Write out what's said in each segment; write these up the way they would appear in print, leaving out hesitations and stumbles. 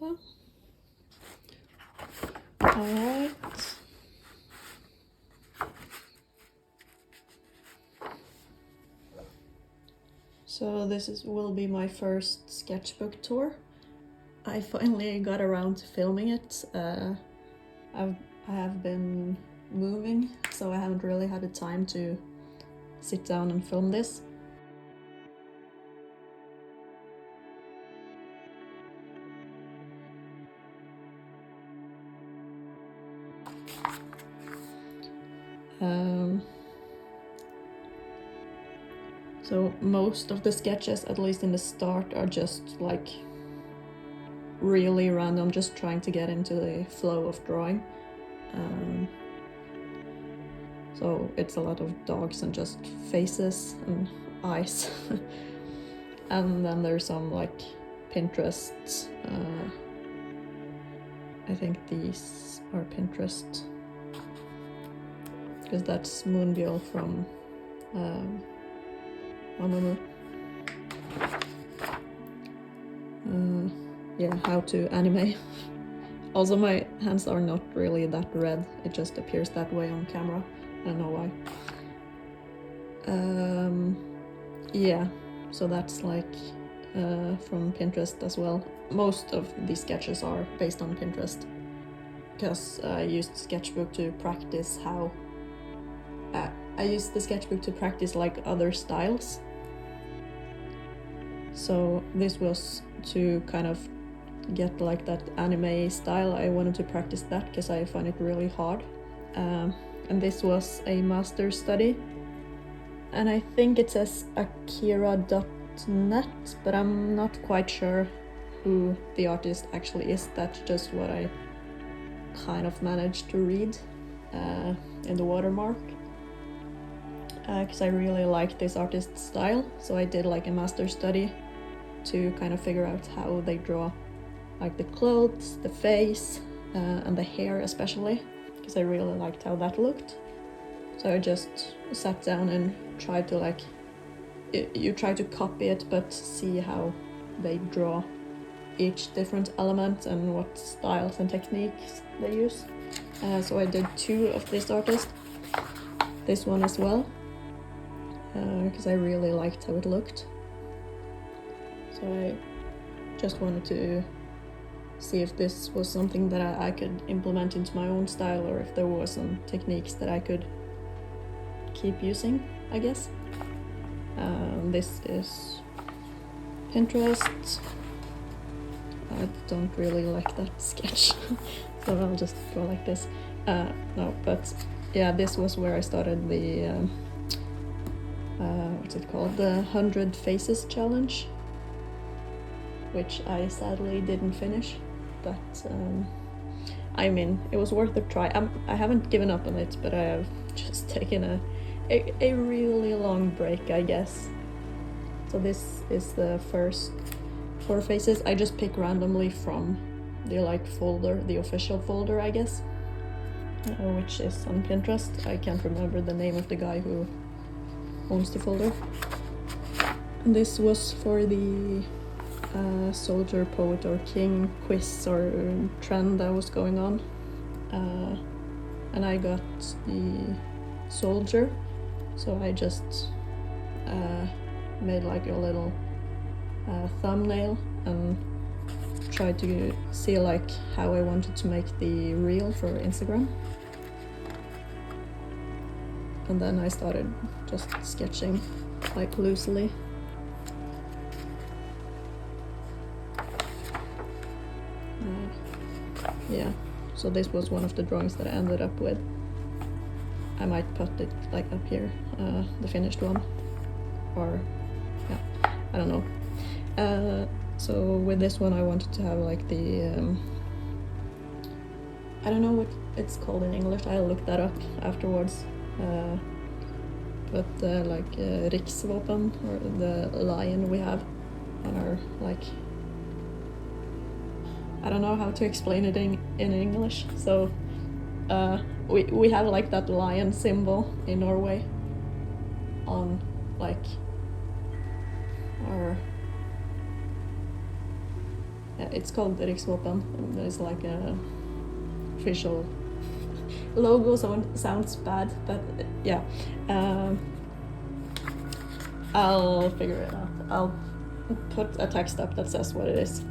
So, alright. So this will be my first sketchbook tour. I finally got around to filming it. I have been moving, so I haven't really had the time to sit down and film this. So most of the sketches, at least in the start, are just like really random, just trying to get into the flow of drawing. So it's a lot of dogs and just faces and eyes. And then there's some like Pinterest. I think these are Pinterest, because that's Moonbyul from Mamamoo. Yeah, how to animate. Also, my hands are not really that red, it just appears that way on camera. I don't know why. Yeah, so that's like from Pinterest as well. Most of these sketches are based on Pinterest, because I used Sketchbook to practice how... I used the Sketchbook to practice like other styles. So this was to kind of get like that anime style. I wanted to practice that because I find it really hard. And this was a master study, and I think it says akira.net, but I'm not quite sure who the artist actually is. That's just what I kind of managed to read in the watermark, because I really like this artist's style. So I did like a master study to kind of figure out how they draw like the clothes, the face, and the hair especially, because I really liked how that looked. So I just sat down and tried to like, you try to copy it but see how they draw each different element and what styles and techniques they use. So I did 2 of this artist, this one as well, because I really liked how it looked. So I just wanted to see if this was something that I could implement into my own style, or if there were some techniques that I could keep using, I guess. This is Pinterest. I don't really like that sketch, so I'll just go like this. No, but yeah, this was where I started the what's it called? The 100 Faces challenge, which I sadly didn't finish, but I mean, it was worth a try. I haven't given up on it, but I have just taken a really long break, I guess. So this is the first 4 faces. I just pick randomly from the like folder, the official folder, I guess, which is on Pinterest. I can't remember the name of the guy who owns the folder. And this was for the soldier, poet, or king quiz or trend that was going on, and I got the soldier, so I just made like a little thumbnail and tried to see like how I wanted to make the reel for Instagram. And then I started just sketching like loosely. Yeah, so this was one of the drawings that I ended up with. I might put it like up here, the finished one, or yeah, I don't know. So with this one I wanted to have like the I don't know what it's called in English, I'll look that up afterwards, but like riksvåpen, or the lion we have on our, like, I don't know how to explain it in English. So we have like that lion symbol in Norway on like our It's called Riksvåpen, and it's like a official logo, so it sounds bad, but yeah. I'll figure it out. I'll put a text up that says what it is.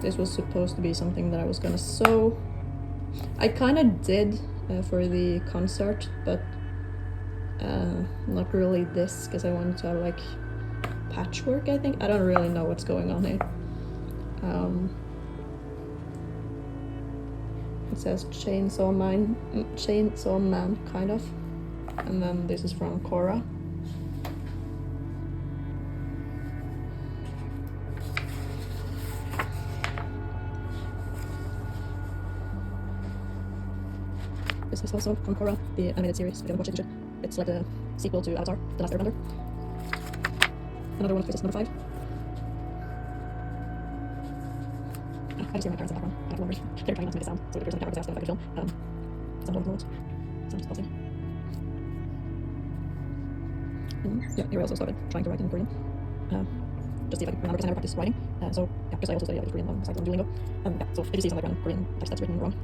This was supposed to be something that I was gonna sew. I kind of did for the concert, but not really this, because I wanted to have like patchwork, I think. I don't really know what's going on here. It says Chainsaw Man, kind of. And then this is from Cora. This is also from Cora, the animated series. If you haven't watched it, you should. It's like a sequel to Avatar, The Last Airbender. Another one of this is number 5. I just hear my parents in the background. I have to wonder. They're trying not to make a sound, so if there's something camera possessed, then I could film. Sound of sounds buzzing. Yeah, here I also started trying to write in Korean. Just see if I can remember, because I never practiced writing. So yeah, because I also study Korean on the side of Duolingo. Yeah, so if you see some like random Korean text that's written wrong,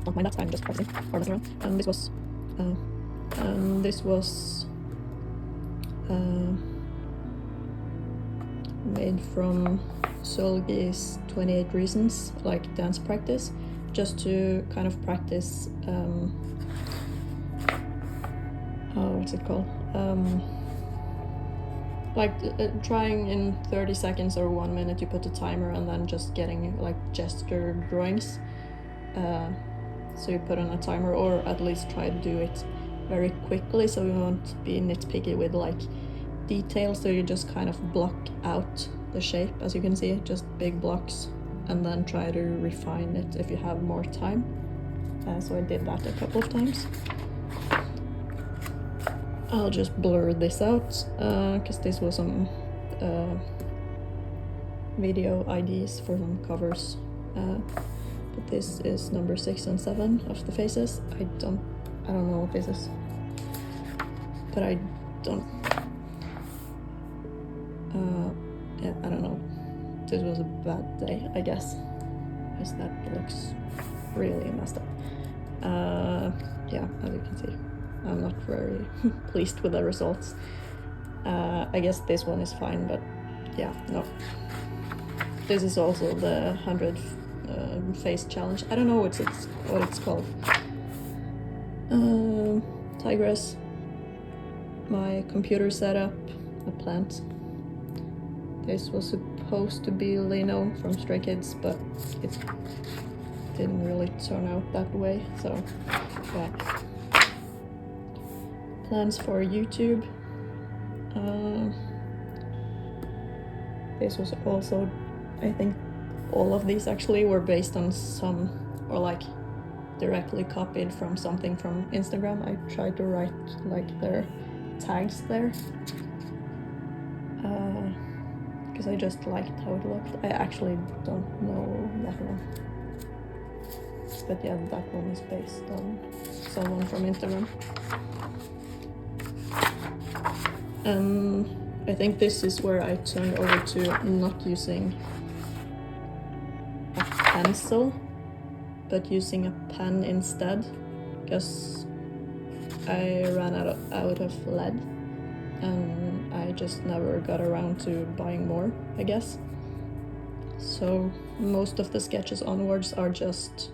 don't mind that. I'm just practicing or messing around. And this was made from Solgi's 28 Reasons, like dance practice, just to kind of practice. What's it called? Like trying in 30 seconds or 1 minute, you put a timer, and then just getting like gesture drawings. So you put on a timer, or at least try to do it very quickly, so you won't be nitpicky with like details. So you just kind of block out the shape, as you can see, just big blocks, and then try to refine it if you have more time. So I did that a couple of times. I'll just blur this out, because this was some video IDs for some covers. But this is number 6 and 7 of the faces. I don't know what this is, but I don't. Yeah, I don't know. This was a bad day, I guess, because that looks really messed up. Yeah, as you can see, I'm not very pleased with the results. I guess this one is fine, but yeah, no. This is also the 100 face challenge. I don't know what it's called. Tigress, my computer setup, a plant. This was supposed to be Lino from Stray Kids, but it didn't really turn out that way, so yeah. Plans for YouTube. This was also, I think all of these actually were based on some, or like directly copied from something from Instagram. I tried to write like their tags there, because I just liked how it looked. I actually don't know that one, but yeah, that one is based on someone from Instagram. I think this is where I turned over to not using a pencil, but using a pen instead, because I ran out of lead, and I just never got around to buying more, I guess. So most of the sketches onwards are just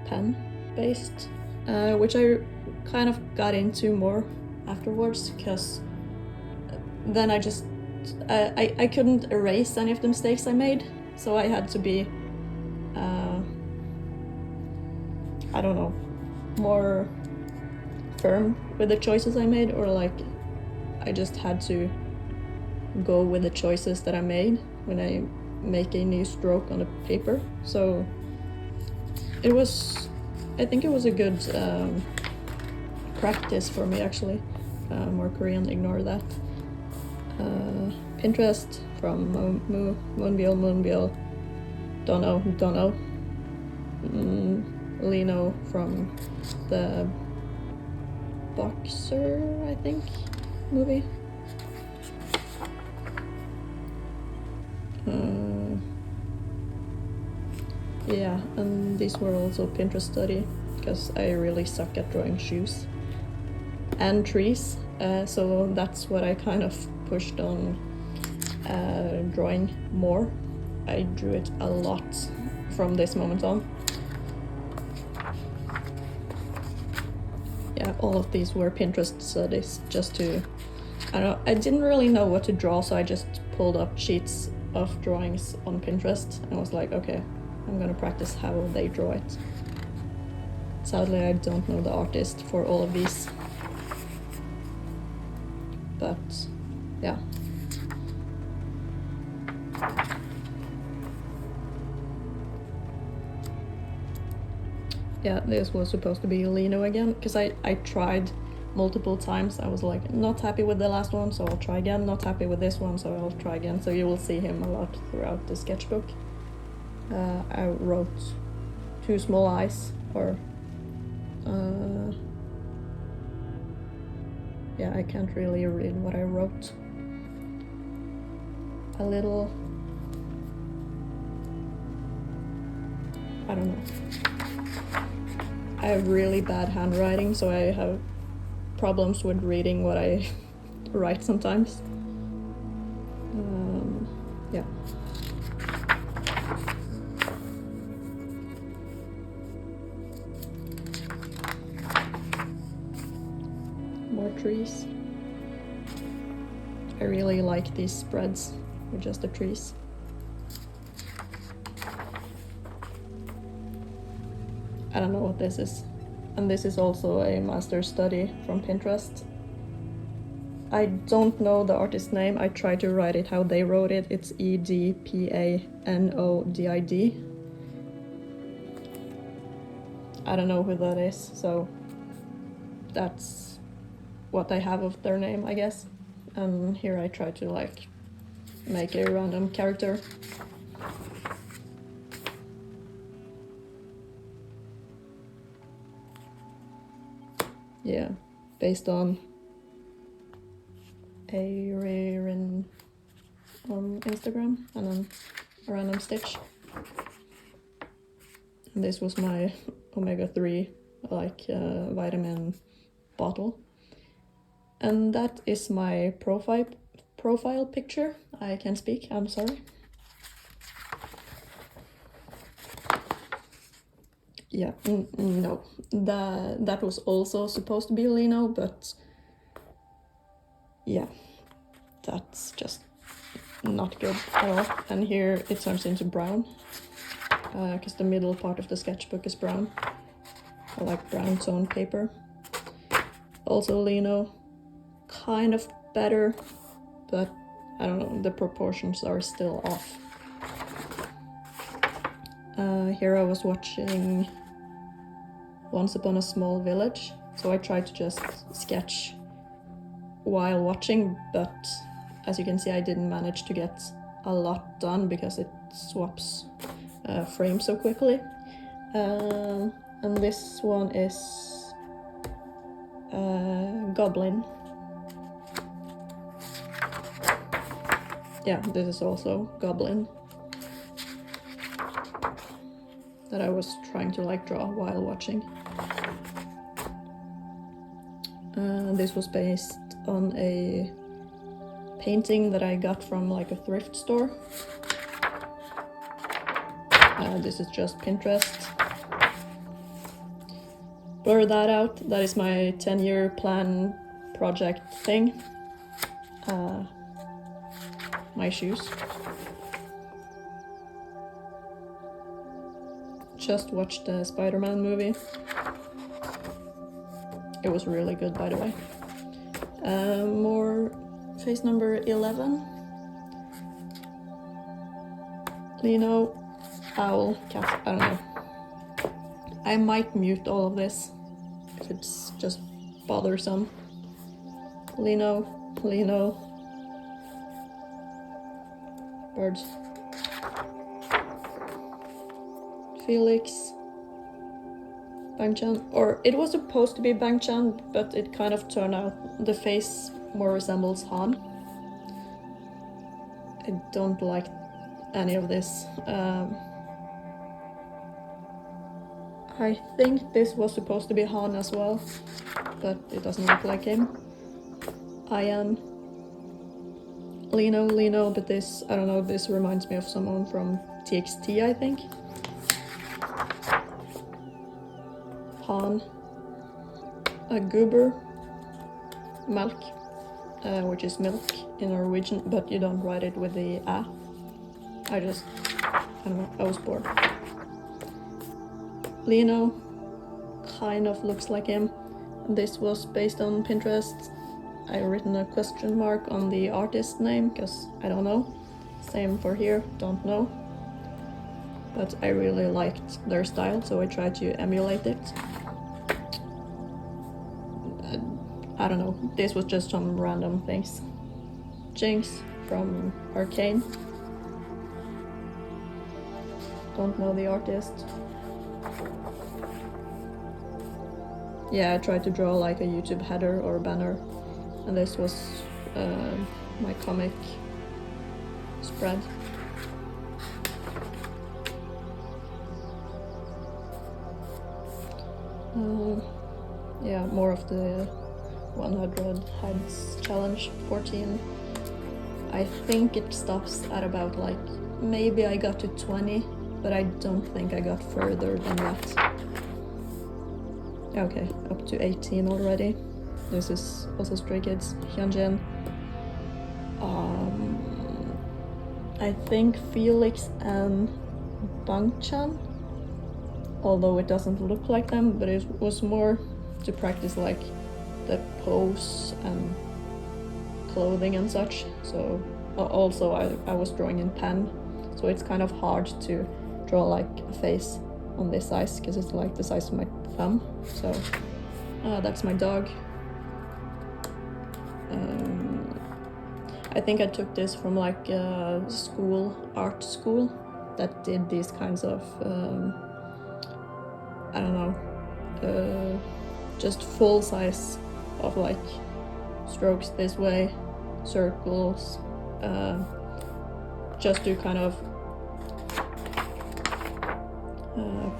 pen based, which I kind of got into more afterwards, because then I just I couldn't erase any of the mistakes I made, so I had to be I don't know, more firm with the choices I made, or like I just had to go with the choices that I made when I make a new stroke on the paper. So it was, I think it was a good practice for me, actually. More Korean, ignore that. Pinterest from Moonbill, don't know. Lino from the Boxer, I think, movie. Yeah, and these were also Pinterest study, because I really suck at drawing shoes and trees, so that's what I kind of pushed on drawing more. I drew it a lot from this moment on. Yeah, all of these were Pinterest studies, just to, I don't know, I didn't really know what to draw, so I just pulled up sheets of drawings on Pinterest and was like, okay, I'm gonna practice how they draw it. Sadly, I don't know the artist for all of these, but yeah. Yeah, this was supposed to be Lino again, because I tried multiple times. I was like, not happy with the last one, so I'll try again. Not happy with this one, so I'll try again. So you will see him a lot throughout the sketchbook. I wrote two small eyes, or yeah, I can't really read what I wrote. A little, I don't know. I have really bad handwriting, so I have problems with reading what I write sometimes. Yeah. More trees. I really like these spreads with just the trees. I don't know what this is. And this is also a master study from Pinterest. I don't know the artist's name. I tried to write it how they wrote it. It's Edpanodid. I don't know who that is, so that's what I have of their name, I guess. And here I try to like make a random character. Yeah, based on a rare on Instagram and then a random stitch. And this was my omega-3 vitamin bottle. And that is my profile picture. I can't speak, I'm sorry. Yeah, no, that was also supposed to be Lino, but yeah, that's just not good at all. And here it turns into brown, because the middle part of the sketchbook is brown. I like brown tone paper. Also Lino, kind of better, but I don't know, the proportions are still off. Here I was watching Once Upon a Small Village, so I tried to just sketch while watching, but as you can see I didn't manage to get a lot done because it swaps frames so quickly. And this one is Goblin. Yeah, this is also Goblin, that I was trying to like draw while watching. This was based on a painting that I got from like a thrift store. This is just Pinterest. Blur that out, that is my 10-year plan project thing. My shoes. Just watched the Spider-Man movie. It was really good, by the way. More face number 11. Lino, owl, cat, I don't know. I might mute all of this if it's just bothersome. Lino, birds. Felix, Bang-chan, or it was supposed to be Bang-chan, but it kind of turned out the face more resembles Han. I don't like any of this. I think this was supposed to be Han as well, but it doesn't look like him. Ian. Lino, but this, I don't know, this reminds me of someone from TXT, I think. Han. A Goober. Malk, which is milk in Norwegian, but you don't write it with the A. I don't know, I was bored. Lino kind of looks like him. This was based on Pinterest. I written a question mark on the artist name because I don't know. Same for here, don't know. But I really liked their style, so I tried to emulate it. I don't know, this was just some random things. Jinx from Arcane. Don't know the artist. Yeah, I tried to draw like a YouTube header or banner, and this was my comic spread. Yeah, more of the 100 heads challenge, 14. I think it stops at about like, maybe I got to 20, but I don't think I got further than that. Okay, up to 18 already. This is also Stray Kids, Hyunjin. I think Felix and Bangchan, although it doesn't look like them, but it was more to practice like the pose and clothing and such. So also I was drawing in pen, so it's kind of hard to draw like a face on this size because it's like the size of my thumb. So that's my dog. I think I took this from like a art school that did these kinds of I don't know, just full size of like strokes this way, circles, just to kind of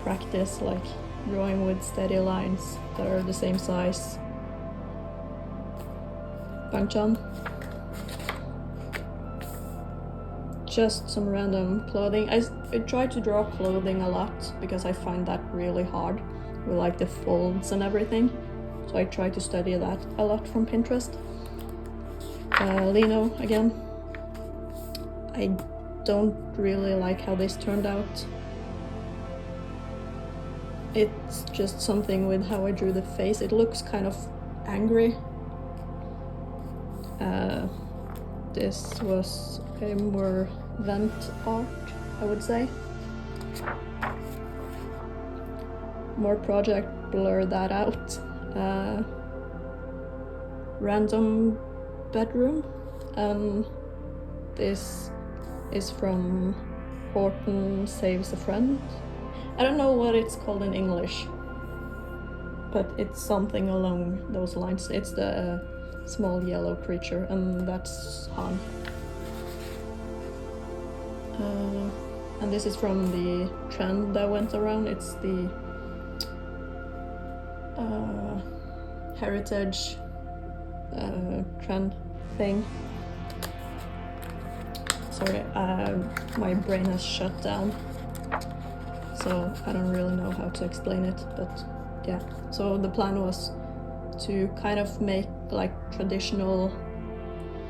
practice like drawing with steady lines that are the same size. Bangchan. Just some random clothing. I try to draw clothing a lot because I find that really hard with like the folds and everything. So I try to study that a lot from Pinterest. Lino again. I don't really like how this turned out. It's just something with how I drew the face. It looks kind of angry. This was a more vent art, I would say. More project, blur that out. Random bedroom. This is from Horton Saves a Friend. I don't know what it's called in English, but it's something along those lines. It's the small yellow creature, and that's Han. And this is from the trend that went around. It's the heritage trend thing. Sorry, my brain has shut down, so I don't really know how to explain it, but yeah. So the plan was to kind of make like traditional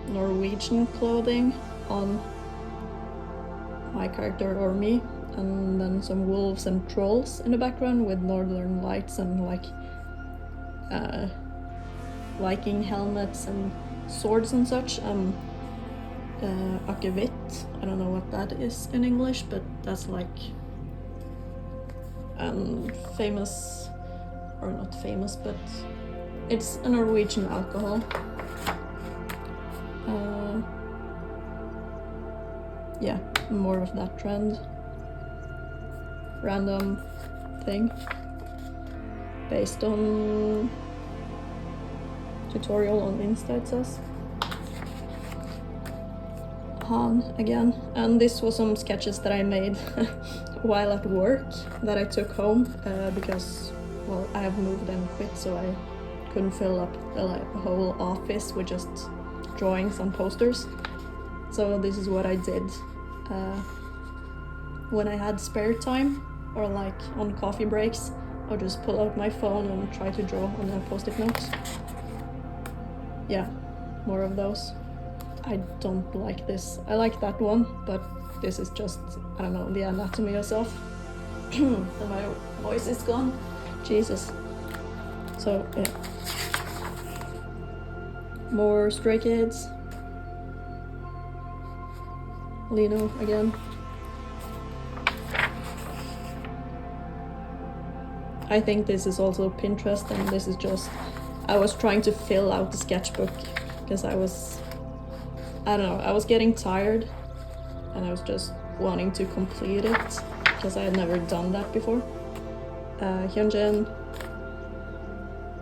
Norwegian clothing on my character or me, and then some wolves and trolls in the background with northern lights and like Viking helmets and swords and such. Akevitt, I don't know what that is in English, but that's like famous, or not famous, but it's a Norwegian alcohol. Yeah, more of that trend. Random thing based on tutorial on Insta, it says. Han again, and this was some sketches that I made while at work that I took home because, well, I have moved and quit, so I couldn't fill up the whole office with just drawings and posters. So this is what I did when I had spare time, or like on coffee breaks. I'll just pull out my phone and try to draw on a post-it note. Yeah, more of those. I don't like this. I like that one, but this is just, I don't know, the anatomy yourself. And my voice is gone. Jesus. So, yeah. More Stray Kids. Lino again. I think this is also Pinterest, and this is just, I was trying to fill out the sketchbook because I was getting tired and I was just wanting to complete it because I had never done that before. Hyunjin,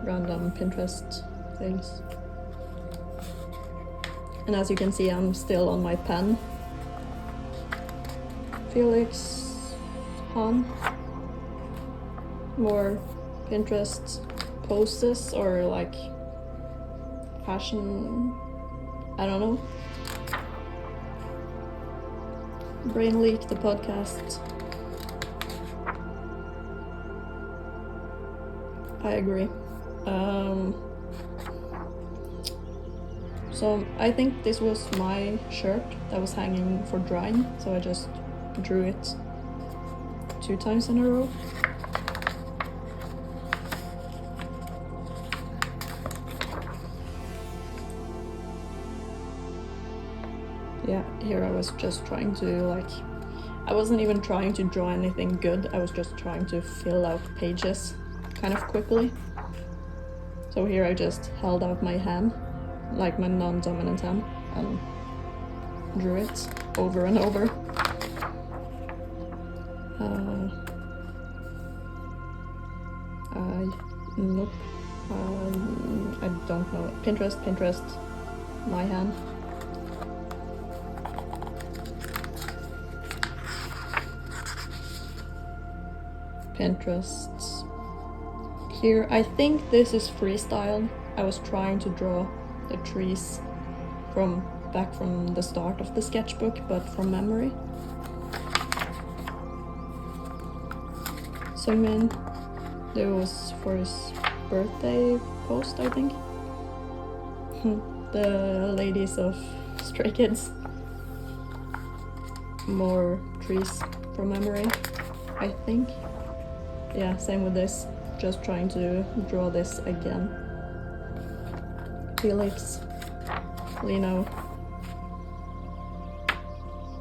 random Pinterest things. And as you can see, I'm still on my pen. Felix, Han, more Pinterest poses or like fashion, I don't know. Brain Leak, the podcast. I agree. So I think this was my shirt that was hanging for drying, so I just drew it 2 times in a row. Yeah, here I was just trying to I wasn't even trying to draw anything good, I was just trying to fill out pages kind of quickly. So here I just held out my hand, like my non-dominant hand, and drew it over and over. Nope. I don't know. Pinterest, my hand. Pinterest. Here, I think this is freestyle. I was trying to draw the trees back from the start of the sketchbook, but from memory. Seungmin, it was for his birthday post, I think. The ladies of Stray Kids. More trees from memory, I think. Yeah, same with this. Just trying to draw this again. Felix, Lino,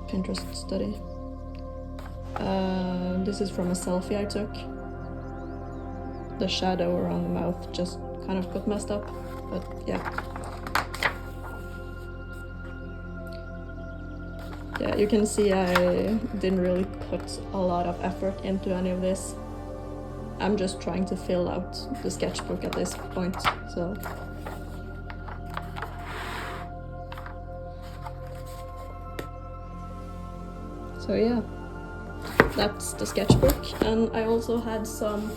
Pinterest study. This is from a selfie I took. The shadow around the mouth just kind of got messed up, but yeah. Yeah, you can see I didn't really put a lot of effort into any of this. I'm just trying to fill out the sketchbook at this point, so. So yeah, that's the sketchbook, and I also had some